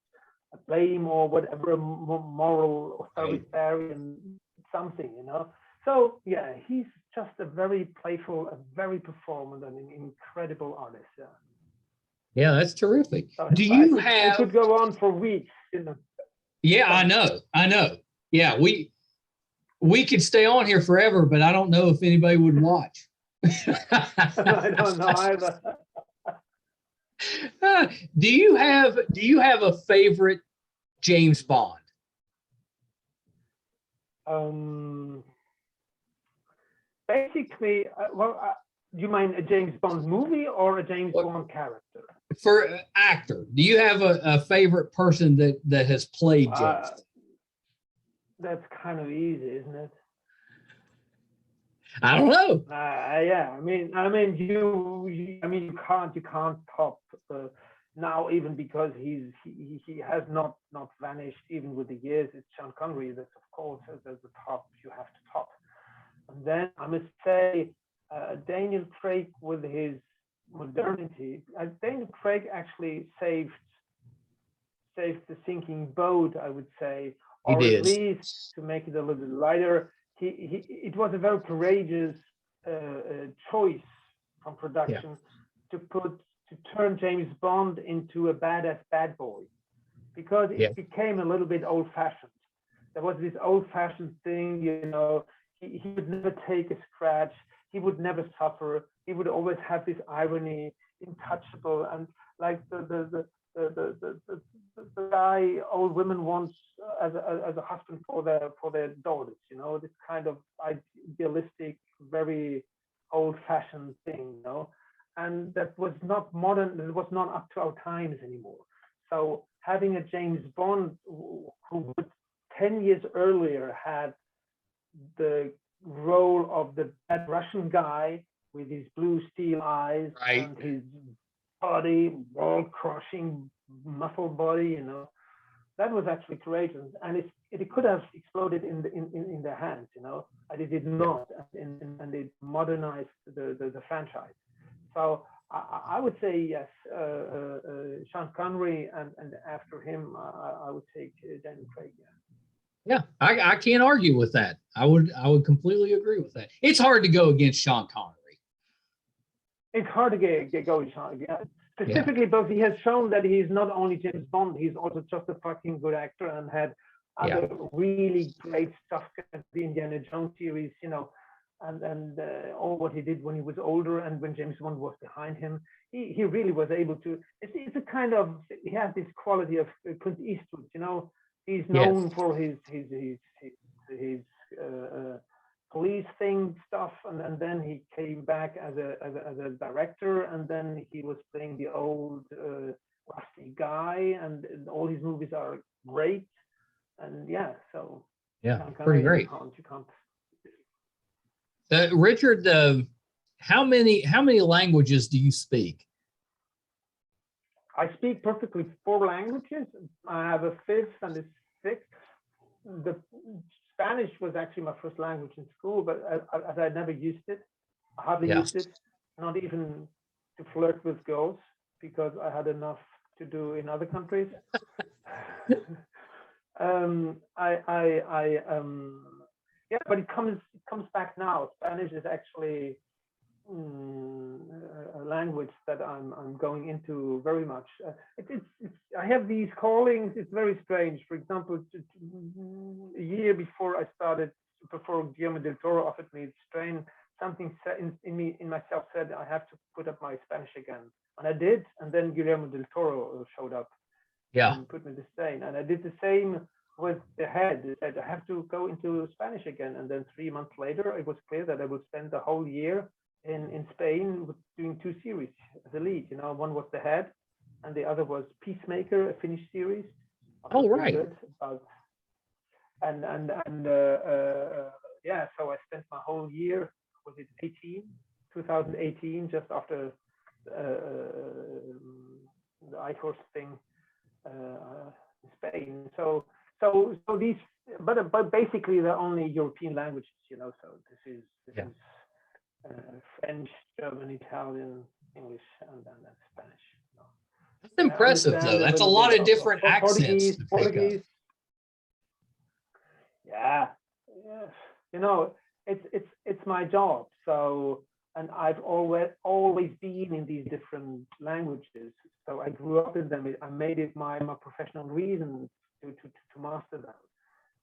a blame or whatever, moral authoritarian something, you know. So yeah, he's just a very playful, a very performant, and an incredible artist. Yeah, that's terrific. So Do you have? I could go on for weeks, you know. Yeah, I know. Yeah, we could stay on here forever, but I don't know if anybody would watch. I don't know either. Do you have a favorite James Bond? Basically, do you mean a James Bond movie or a James Bond character? For actor, do you have a favorite person that has played James? That's kind of easy, isn't it? I don't know. Yeah, you can't top now, even because he has not vanished even with the years. It's Sean Connery. That's of course at the top. You have to top. And then I must say Daniel Craig with his modernity. Daniel Craig actually saved the sinking boat, I would say, or at least to make it a little bit lighter. It was a very courageous choice from production to turn James Bond into a badass bad boy, because it became a little bit old-fashioned. There was this old-fashioned thing, he would never take a scratch, he would never suffer, he would always have this irony, untouchable, and like the guy old women want as a husband for their daughters, this kind of idealistic, very old-fashioned thing, and that was not modern. It was not up to our times anymore. So having a James Bond who 10 years earlier had the role of the bad Russian guy with his blue steel eyes and his body, wall-crushing muscle body, that was actually courageous, and it could have exploded in their hands, and it did not, and it modernized the franchise. So I would say yes, Sean Connery, and after him, I would take Daniel Craig. Yeah, I can't argue with that. I would completely agree with that. It's hard to go against Sean Connery. It's hard to go with Sean. Yeah. Specifically, because he has shown that he's not only James Bond, he's also just a fucking good actor, and had other really great stuff, the Indiana Jones series, and all what he did when he was older and when James Bond was behind him. He really was able to. It's a kind of, he has this quality of Clint Eastwood. He's known for his police thing stuff, and then he came back as a director, and then he was playing the old rusty guy, and all his movies are great, and pretty great. You can't. Richard, how many languages do you speak? I speak perfectly 4 languages. I have a 5th and a 6th. The Spanish was actually my first language in school, but I never used it. I hardly used it, not even to flirt with girls, because I had enough to do in other countries. But it comes back now. Spanish is actually a language that I'm going into very much. I have these callings. It's very strange. For example, a year before I started to perform, Guillermo del Toro offered me to strain. Something in myself said I have to put up my Spanish again, and I did. And then Guillermo del Toro showed up, and put me to strain, and I did the same with The Head. It said I have to go into Spanish again, and then 3 months later, it was clear that I would spend the whole year in Spain doing 2 series as a lead. One was The Head, and the other was Peacemaker, a Finnish series. Oh, right. So I spent my whole year, was it 2018, just after the Eichhorst thing in Spain. So these, but basically they're only European languages, so this is French, German, Italian, English, and then Spanish. That's impressive, though. That's a lot of different accents. Portuguese. Yeah. It's my job. So, and I've always been in these different languages. So I grew up in them. I made it my professional reason to master them.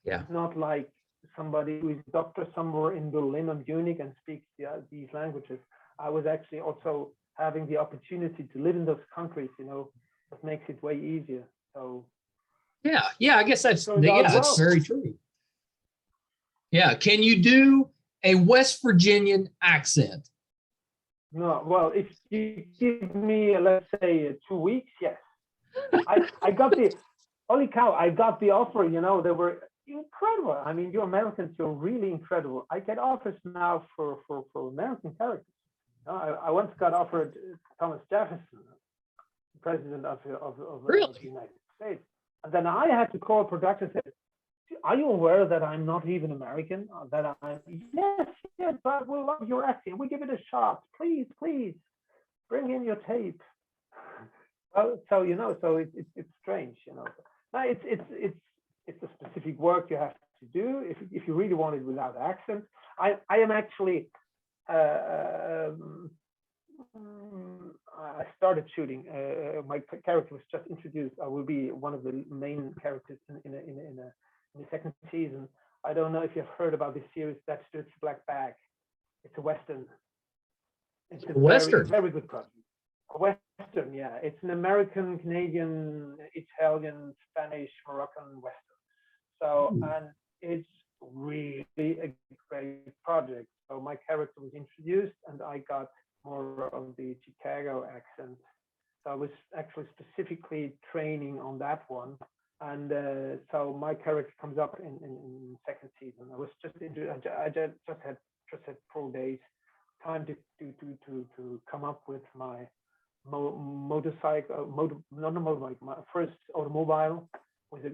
Yeah. It's not like somebody who is a doctor somewhere in Berlin or Munich and speaks these languages. I was actually also having the opportunity to live in those countries, that makes it way easier. So yeah, I guess that's well. very true. Yeah, can you do a West Virginian accent? No, well, if you give me, let's say, 2 weeks, yes. I got the, holy cow, I got the offer, they were incredible. I mean, you Americans, you're really incredible. I get offers now for American characters. I once got offered Thomas Jefferson, president of Really? the United States. And then I had to call production and say, are you aware that I'm not even American? That I'm, yes, but we love your accent. We give it a shot. Please, bring in your tape. Well, so it's strange, Now it's a specific work you have to do if you really want it without accent. I am actually I started shooting. My character was just introduced. I will be one of the main characters in the second season. I don't know if you've heard about this series. That's Dirty Black Bag. It's a Western. It's a Western. very good project. A Western, yeah. It's an American, Canadian, Italian, Spanish, Moroccan Western. So, and it's really a great project. So my character was introduced and I got more of the Chicago accent. So I was actually specifically training on that one. And so my character comes up in second season. I was just I just had 4 days time to come up with my motorcycle, not a motorbike, my first automobile with a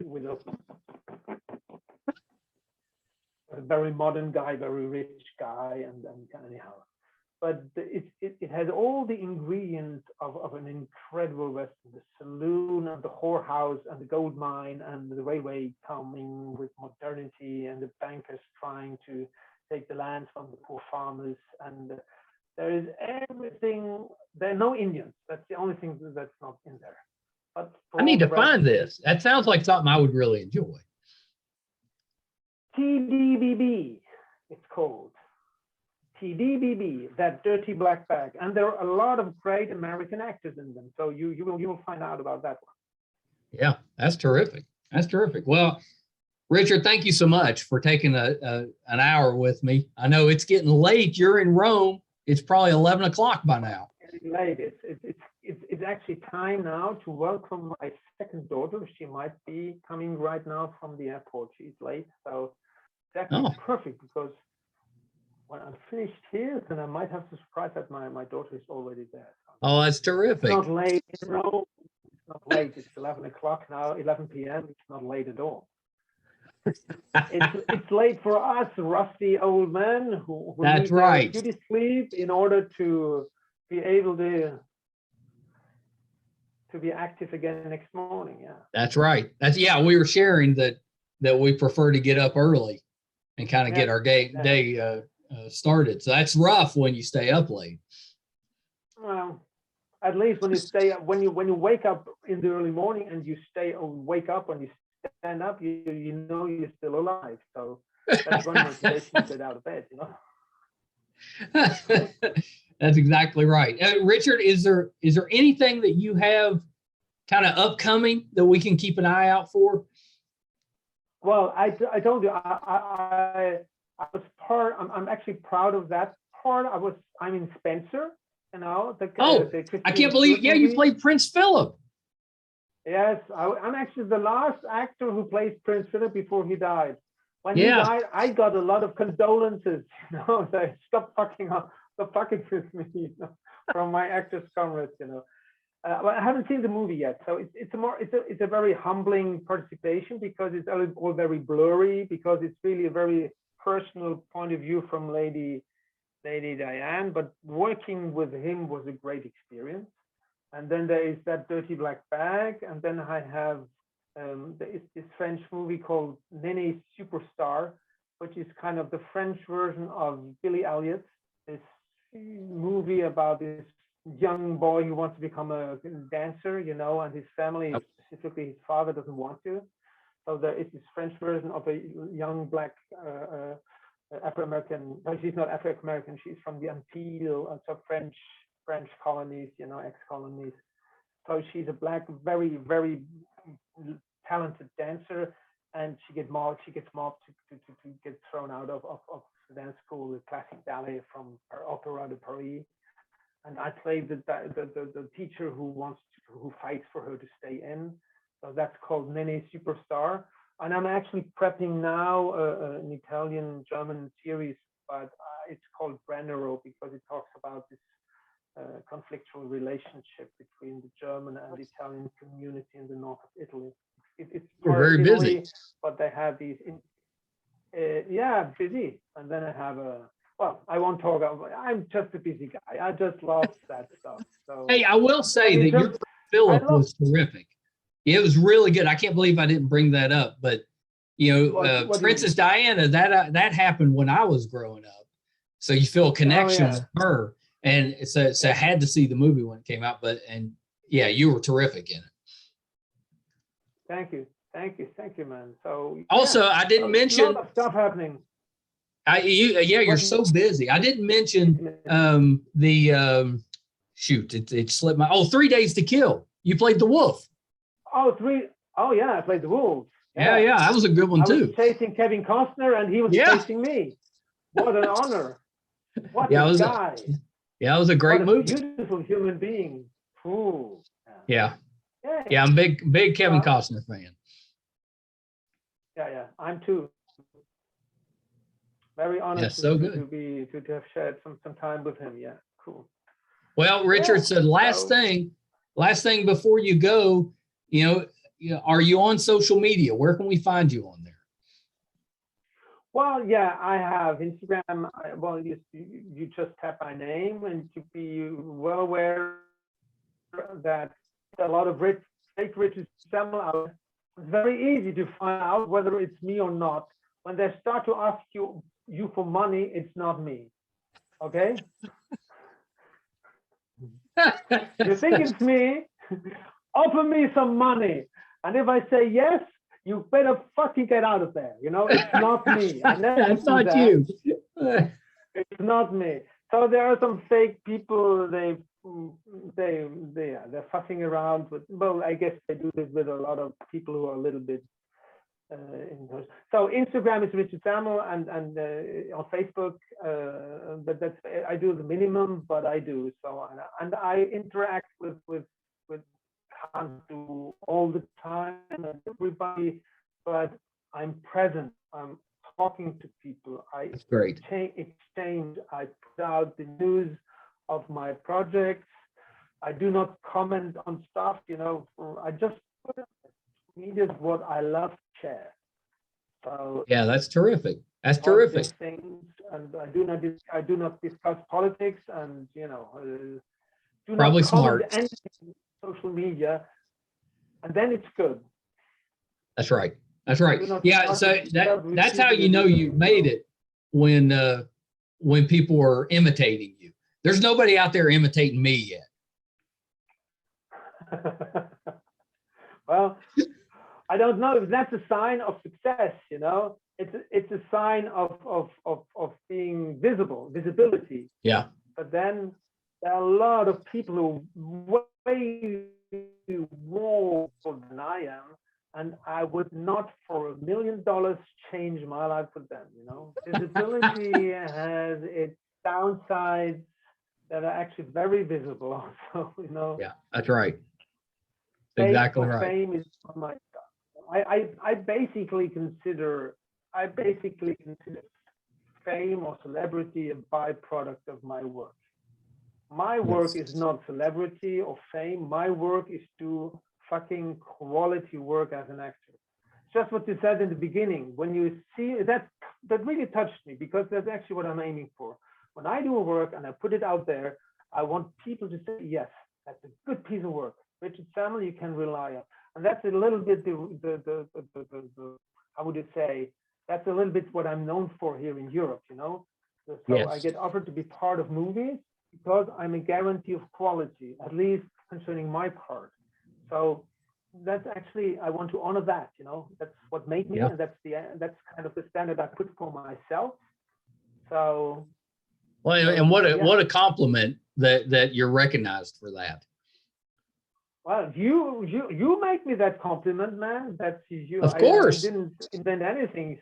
very modern guy, very rich guy, and anyhow. But it has all the ingredients of an incredible Western: the saloon and the whorehouse and the gold mine and the railway coming with modernity and the bankers trying to take the lands from the poor farmers. And there is everything. There are no Indians. That's the only thing that's not in there. But I need to find this. That sounds like something I would really enjoy. TDBB, it's called. TDBB, that Dirty Black Bag, and there are a lot of great American actors in them. So you will find out about that one. Yeah, that's terrific. That's terrific. Well, Richard, thank you so much for taking an hour with me. I know it's getting late. You're in Rome. It's probably 11 o'clock by now. It's late. It's actually time now to welcome my second daughter. She might be coming right now from the airport. She's late, so it's actually perfect because when I'm finished here, then I might have to surprise that my daughter is already there. Oh, that's terrific. It's not late. No, it's not late. It's 11 o'clock now, 11 p.m. It's not late at all. It's late for us, rusty old men who that's need right. Beauty sleep in order to be able to be active again next morning. Yeah. That's right. We were sharing that we prefer to get up early and kind of get our day started. So that's rough when you stay up late. Well, at least when you stay up, when you wake up in the early morning and you wake up when you stand up, you know you're still alive. So that's one motivation to get out of bed. That's exactly right. Richard, is there anything that you have kind of upcoming that we can keep an eye out for? Well, I told you I was part. I'm actually proud of that part. I'm in Spencer. The I can't believe. Yeah, you played Prince Philip. Yes, I'm actually the last actor who played Prince Philip before he died. When he died, I got a lot of condolences. So stop fucking with me, from my actors' comrades. Well, I haven't seen the movie yet, so it's a very humbling participation because it's all very blurry, because it's really a very personal point of view from Lady Diane. But working with him was a great experience. And then there is that Dirty Black Bag, and then I have there is this French movie called Nene Superstar, which is kind of the French version of Billy Elliot, this movie about this young boy who wants to become a dancer, and his family, specifically his father, doesn't want to. So there is this French version of a young black Afro-American. No, she's not Afro-American. She's from the Antilles, so French colonies, you know, ex-colonies. So she's a black, very, very talented dancer, and she gets mobbed to get thrown out of the dance school, the classic ballet from Opera de Paris. And I play the teacher who fights for her to stay in. So that's called Nene Superstar. And I'm actually prepping now an Italian-German series, but it's called Brennero because it talks about this conflictual relationship between the German and the Italian community in the north of Italy. It's very Italy, busy. but they have these, busy. And then I have I won't talk about, I'm just a busy guy. I just love that stuff. So, Hey, I will say that your Philip was terrific. It was really good. I can't believe I didn't bring that up, but what Princess Diana, that happened when I was growing up. So you feel a connection with her. And so I had to see the movie when it came out, you were terrific in it. Thank you, man. So also, I didn't mention a lot of stuff happening. You're so busy. I didn't mention it slipped my 3 Days to Kill. You played the wolf. I played the wolf. Yeah, that was a good one too. I was chasing Kevin Costner and he was chasing me. What an honor. What a guy. It was a great movie. Beautiful human being. Ooh. Yeah, I'm big Kevin Costner fan. Yeah, I'm too. Very honored to have shared some time with him. Yeah, cool. Well, Richard, so last thing before you go, are you on social media? Where can we find you on there? Well, yeah, I have Instagram. You just tap my name and to be well aware that a lot of fake Richard Sammel out. It's very easy to find out whether it's me or not. When they start to ask you for money, it's not me. Okay? You think it's me? Offer me some money. And if I say yes, you better fucking get out of there. It's not me. It's not you. It's not me. So there are some fake people. They're fussing around with. Well, I guess they do this with a lot of people who are a little bit. So Instagram is Richard Sammel and on Facebook, but I do the minimum, but I do so, and I interact with can't do all the time and everybody, but I'm present. I'm talking to people. That's great. Exchange. I put out the news of my projects. I do not comment on stuff. I just put it. Media is what I love to share. So that's terrific. That's terrific. Things, and I do not discuss politics, and do probably not smart. Anything social media, and then it's good. That's right. Yeah. So that's how you made it when people are imitating you. There's nobody out there imitating me yet. Well, I don't know if that's a sign of success. It's a sign of being visibility. Yeah. But then there are a lot of people who way more than I am, and I would not for $1 million change my life with them. Visibility has its downsides that are actually very visible. So Yeah, that's right. Exactly right. Fame is my stuff. I basically consider fame or celebrity a byproduct of my work. My work is not celebrity or fame. My work is to fucking quality work as an actor. Just what you said in the beginning. When you see that really touched me, because that's actually what I'm aiming for. When I do a work and I put it out there, I want people to say, yes, that's a good piece of work. Richard Sammel, you can rely on. And that's a little bit the how would you say, that's a little bit what I'm known for here in Europe, So I get offered to be part of movies because I'm a guarantee of quality, at least concerning my part. So that's actually, I want to honor that, you know, that's what made me, Yeah. and that's kind of the standard I put for myself. So, Well, and what a compliment that you're recognized for that. well, you make me that compliment, man. That's you. Of I course. didn't invent anything.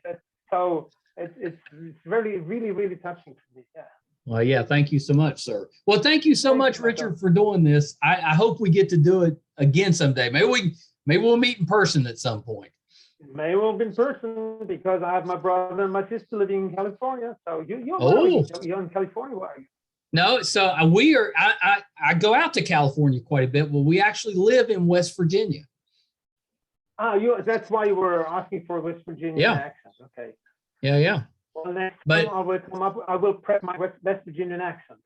So it's really, really, really touching for me. Yeah. Well, yeah, thank you so much, sir. Well, thank you so Thank much, you, Richard, Michael. for doing this. I hope we get to do it again someday. Maybe we'll meet in person at some point. May well be in person, because I have my brother and my sister living in California. So you're Oh. you're in California, where are you? No, so we are. I go out to California quite a bit. Well, we actually live in West Virginia. That's why you were asking for a West Virginian accent. Okay. Yeah. Well, next But time I will come up, I will prep my West Virginian accent.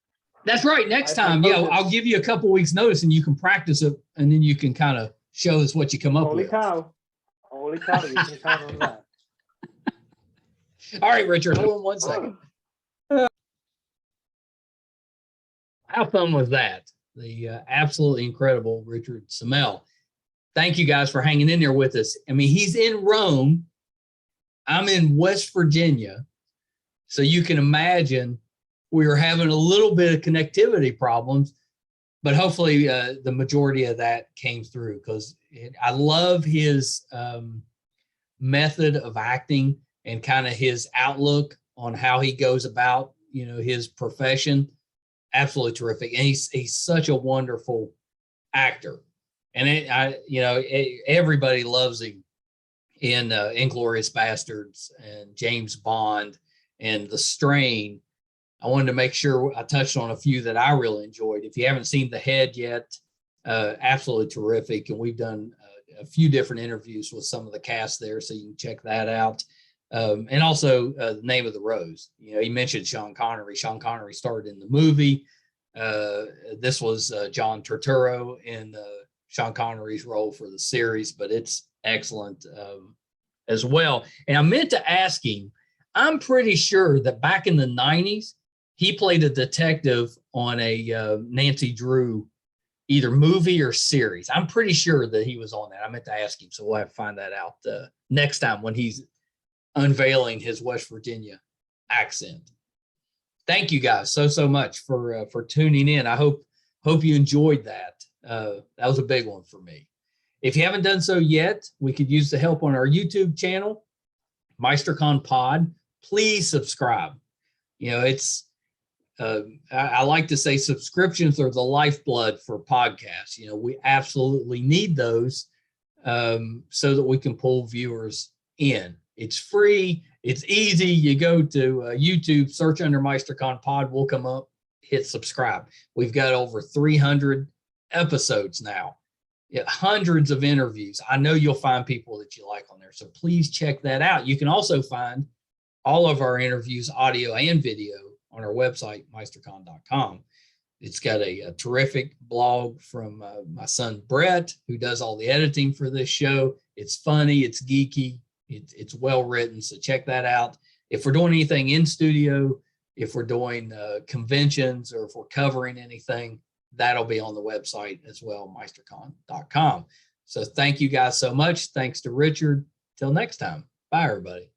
that's right. Next time, I'll give you a couple weeks notice, and you can practice it, and then you can kind of show us what you come up with. Holy cow! You can count on that. All right, Richard. Hold on one second. How fun was that? The absolutely incredible Richard Sammel. Thank you guys for hanging in there with us. I mean, he's in Rome. I'm in West Virginia. So you can imagine we were having a little bit of connectivity problems, but hopefully the majority of that came through, because I love his method of acting and kind of his outlook on how he goes about, his profession. Absolutely terrific. And he's such a wonderful actor. And everybody loves him in Inglourious Bastards and James Bond and The Strain. I wanted to make sure I touched on a few that I really enjoyed. If you haven't seen The Head yet, absolutely terrific. And we've done a few different interviews with some of the cast there, so you can check that out. And also The Name of the Rose. He mentioned Sean Connery. Sean Connery starred in the movie. This was John Turturro in Sean Connery's role for the series, but it's excellent as well. And I meant to ask him, I'm pretty sure that back in the 90s, he played a detective on a Nancy Drew either movie or series. I'm pretty sure that he was on that. I meant to ask him, so we'll have to find that out next time when he's unveiling his West Virginia accent. Thank you guys so much for tuning in. I hope you enjoyed that. That was a big one for me. If you haven't done so yet, we could use the help on our YouTube channel, MeisterCon Pod. Please subscribe. It's I like to say subscriptions are the lifeblood for podcasts. We absolutely need those so that we can pull viewers in. It's free. It's easy. You go to YouTube, search under MeisterCon Pod. We'll come up, hit subscribe. We've got over 300 episodes now. Hundreds of interviews. I know you'll find people that you like on there. So please check that out. You can also find all of our interviews, audio and video, on our website, meistercon.com. It's got a terrific blog from my son, Brett, who does all the editing for this show. It's funny. It's geeky. It's well written. So check that out. If we're doing anything in studio, if we're doing conventions, or if we're covering anything, that'll be on the website as well, meistercon.com. So thank you guys so much. Thanks to Richard. Till next time. Bye, everybody.